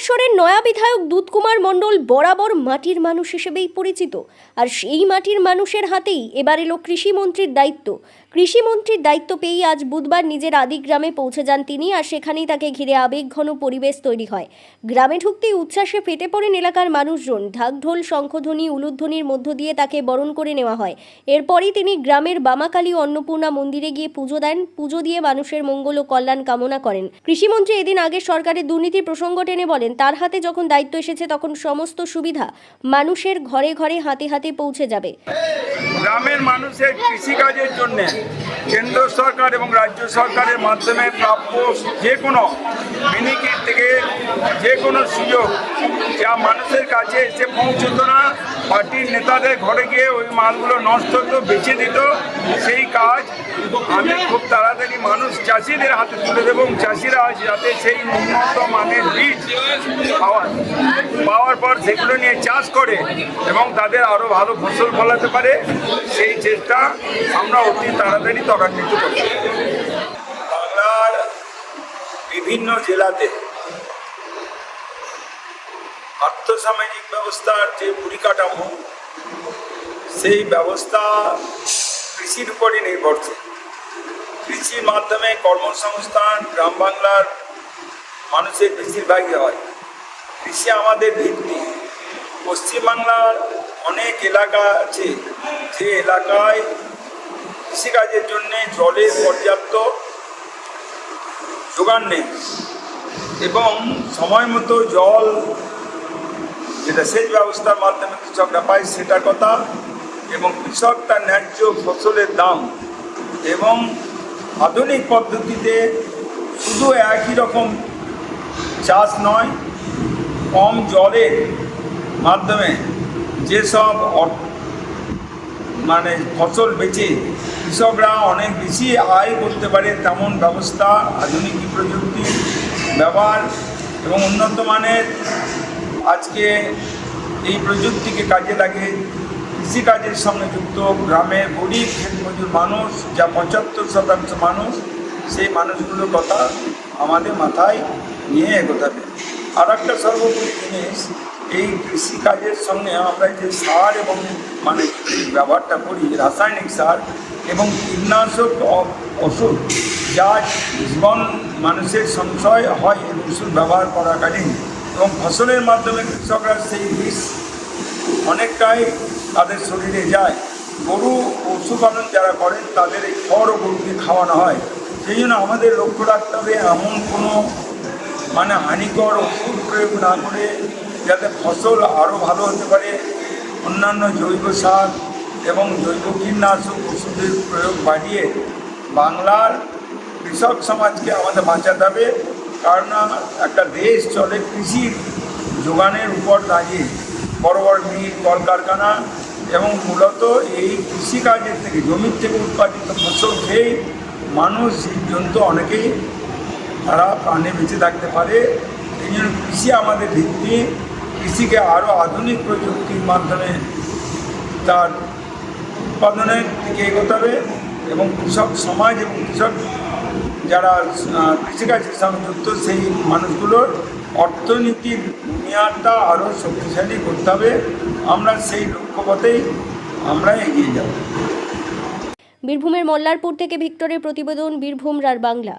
মন্তেশ্বরের নয়া বিধায়ক দুধকুমার মণ্ডল বরাবর মাটির মানুষ হিসেবেই পরিচিত। আর সেই মাটির মানুষের হাতেই এবার এলো কৃষিমন্ত্রীর দায়িত্ব। কৃষিমন্ত্রীর দায়িত্ব পেয়েই আজ বুধবার নিজের আদি গ্রামে পৌঁছে যান তিনি। আর সেখানেই তাকে ঘিরে আবেগঘন পরিবেশ তৈরি হয়। গ্রামে ঢুকতেই উচ্ছ্বাসে ফেটে পড়েন এলাকার মানুষজন। ঢাকঢোল, শঙ্খধ্বনি, উলুধ্বনির মধ্য দিয়ে তাকে বরণ করে নেওয়া হয়। এরপরই তিনি গ্রামের বামাকালী অন্নপূর্ণা মন্দিরে গিয়ে পুজো দেন। পুজো দিয়ে মানুষের মঙ্গল ও কল্যাণ কামনা করেন। কৃষিমন্ত্রী এদিন আগে সরকারের দুর্নীতির প্রসঙ্গ টেনে বলেন, তার হাতে যখন দায়িত্ব এসেছে তখন সমস্ত সুবিধা মানুষের ঘরে ঘরে হাতে হাতে পৌঁছে যাবে। গ্রামের মানুষের কৃষিকাজের জন্য কেন্দ্র সরকার এবং রাজ্য সরকারের মাধ্যমে প্রাপ্য যে কোনো বেনিফিট থেকে যে কোনো সুযোগ যা মানুষের কাছে এসে পৌঁছতো না, পার্টির নেতাদের ঘরে গিয়ে ওই মালগুলো নষ্ট হতো, বেঁচে দিত, সেই কাজ আমি খুব তাড়াতাড়ি মানুষ চাষিদের হাতে তুলে দেবো এবং চাষিরা যাতে সেই উন্নত মানের বীজ পাওয়ার পর সেগুলো নিয়ে চাষ করে এবং তাদের আরও ভালো ফসল ফলাতে পারে, সেই চেষ্টা আমরা অতি তাড়াতাড়ি ত্বরান্বিত করব। বাংলার বিভিন্ন জেলাতে আর্থসামাজিক ব্যবস্থার যে পরিকাঠামো, সেই ব্যবস্থা কৃষির উপরই নির্ভরশীল। কৃষির মাধ্যমে কর্মসংস্থান গ্রাম বাংলার মানুষের বেশিরভাগই হয়। কৃষি আমাদের ভিত্তি। পশ্চিমবাংলার অনেক এলাকা আছে যে এলাকায় কৃষিকাজের জন্য জলের পর্যাপ্ত যোগান নেই এবং সময় মতো জল যেটা সেচ ব্যবস্থার মাধ্যমে কৃষকরা পায় সেটার কথা, এবং কৃষক তার ন্যায্য ফসলের দাম এবং আধুনিক পদ্ধতিতে শুধু একই রকম চাষ নয়, কম জলের মাধ্যমে যেসব ফসল বেচে কৃষকরা অনেক বেশি আয় করতে পারে তেমন ব্যবস্থা, আধুনিক প্রযুক্তি ব্যবহার এবং উন্নত মানের আজকে এই প্রযুক্তিকে কাজে লাগে কৃষিকাজের সঙ্গে যুক্ত গ্রামের গরিব ক্ষেতমজুর মানুষ, যা 75% মানুষ, সেই মানুষগুলোর কথা আমাদের মাথায় নিয়ে এগোতে হবে। আর একটা সর্বোপরি জিনিস, এই কৃষিকাজের সঙ্গে আমরা যে সার এবং ব্যবহারটা করি, রাসায়নিক সার এবং কীটনাশক ওষুধ, যা জীবন মানুষের সংশয় হয় এই ওষুধ ব্যবহার করাকালীন, এবং ফসলের মাধ্যমে কৃষকরা সেই বিষ অনেকটাই তাদের শরীরে যায়। গরু পশুপালন যারা করেন তাদের এই খড় গরুকে খাওয়ানো হয়। সেই জন্য আমাদের লক্ষ্য রাখতে হবে এমন কোনো হানিকর ওষুধ প্রয়োগ না করে যাতে ফসল আরও ভালো হতে পারে। অন্যান্য জৈব সার এবং জৈব কীটনাশক ওষুধের প্রয়োগ বাড়িয়ে বাংলার কৃষক সমাজকে আমাদের বাঁচাতে হবে। কারণ একটা দেশ চলে কৃষির যোগানের উপর দাঁড়িয়ে। বড় বড় মিল, কলকারখানা এবং মূলত এই কৃষিকাজের থেকে, জমির থেকে উৎপাদিত ফসল খেয়েই মানুষ, জীবজন্তু অনেকেই তারা প্রাণে বেঁচে থাকতে পারে। এই জন্য কৃষি আমাদের ভিত্তি। কৃষিকে আরও আধুনিক প্রযুক্তির মাধ্যমে তার উৎপাদনের দিকে এগোতে হবে এবং কৃষক সমাজ এবং কৃষক যারা কৃষিকাজের সঙ্গে যুক্ত সেই মানুষগুলোর অর্থনীতির বুনিয়াদটা আরও শক্তিশালী করতে হবে। আমরা সেই লক্ষ্যপথেই আমরা এগিয়ে যাব। বীরভূমের মল্লারপুর থেকে ভিক্টরের প্রতিবেদন, বীরভূম রার বাংলা।